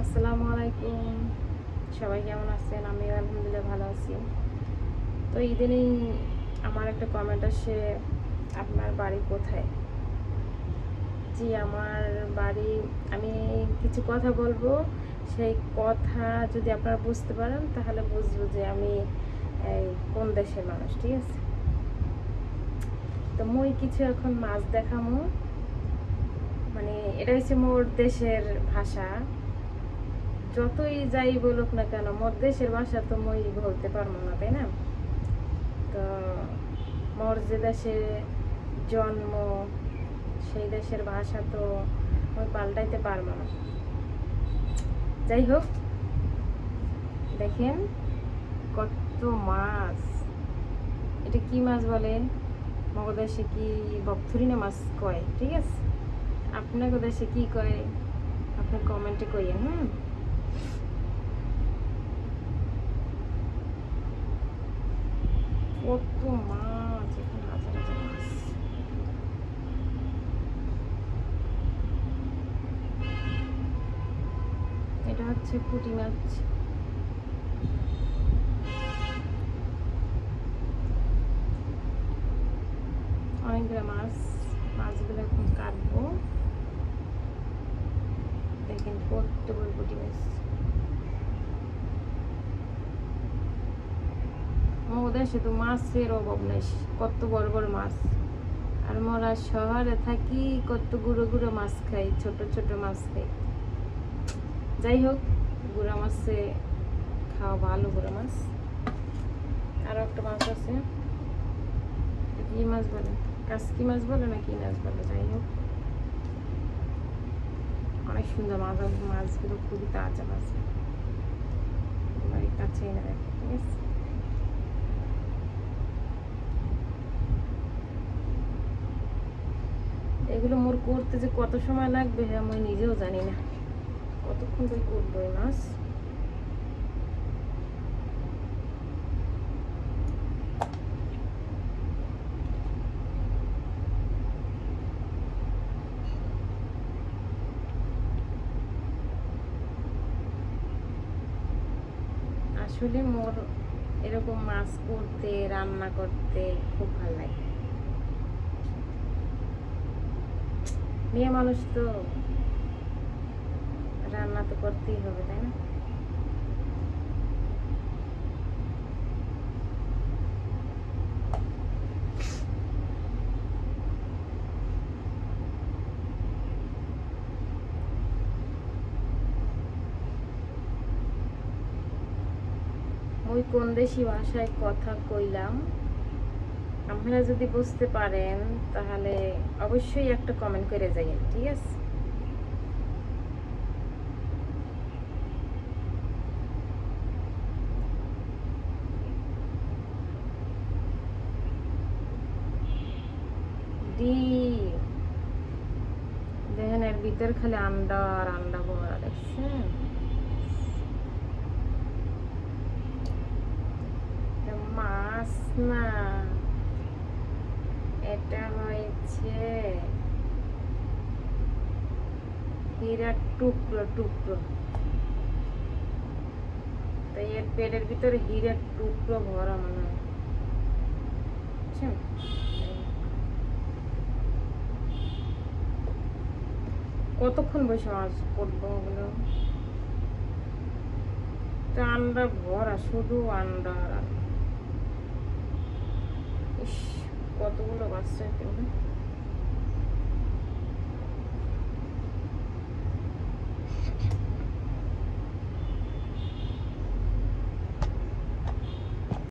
আসসালামু আলাইকুম। সবাই কেমন আছেন? আমি আলহামদুলিল্লাহ ভালো আছি। তো ইদানিং আমার একটা কমেন্ট আসে, আপনার বাড়ি কোথায়? জি, আমার বাড়ি, আমি কিছু কথা বলবো, সেই কথা যদি আপনারা বুঝতে পারেন তাহলে বুঝবো যে আমি এই কোন দেশের মানুষ, ঠিক আছে? তো মই কিছু এখন মাছ দেখামু, মানে এটা হচ্ছে মোর দেশের ভাষা। যতই যাই বলুক না কেন, মোর দেশের ভাষা তো মই বলতে পারবো না, তাই না? তো মোর যে দেশে জন্ম, সেই দেশের ভাষা তো আমি পাল্টাইতে পারবো না। যাই হোক, দেখেন কত মাছ। এটা কি মাছ বলে? মগো দেশে কি বকথুরিনা মাছ কয়, ঠিক আছে? আপনাকে দেশে কি কয় আপনি কমেন্টে কইয়েন। কত মাছ, এখানে হাজার হাজার মাছ। এটা হচ্ছে পুঁটি মাছ। অনেকগুলো মাছ, মাছগুলো এখন কাটবো। দেখেন কত বড় পুঁটি মাছ। আমাদের দেশে তো মাছের অভাব নাই, কত বড় বড় মাছ। আর মোরা শহরে থাকি, কত গুঁড়ো গুঁড়ো মাছ খাই, ছোট ছোট মাছ খাই। যাই হোক, গুঁড়া মাছে খাওয়া ভালো, গুঁড়া মাছ। আরও একটা মাছ আছে, কি মাছ বলে, কাসকি মাছ বলে না কি মাছ বলে, যাই হোক অনেক সুন্দর মাছ। মাছগুলো খুবই তাজা মাছ, বাড়ির কাছে এনে রাখে, ঠিক আছে? এগুলো মোর করতে যে কত সময় লাগবে হ্যাঁ আমি নিজেও জানি না, কতক্ষণ ধরে করবো এই মাছ। আসলে মোর এরকম মাছ করতে, রান্না করতে খুব ভালো লাগে। মেয়ে মানুষ তো রান্না তো করতেই হবে, তাই না? ওই কোন দেশি ভাষায় কথা কইলাম, আপনারা যদি বুঝতে পারেন তাহলে অবশ্যই একটা কমেন্ট করে যাইয়েন, ঠিক আছে? ডিম, দেখেন এর ভিতর খালি আন্ডা আর আন্ডা ভরা, দেখছেন? এটা মাছ না, এটা হয়েছে হীরার টুকরো টুকরো। তাই এর পেটের ভিতরে হীরার টুকরো ভরা মনে হয়, বুঝছেন? কতক্ষণ বসে মাছ করবো ওগুলো? আন্ডা ভরা, শুধু আন্ডা আর আন্ডা। ইস, কতগুলো বাচ্চা,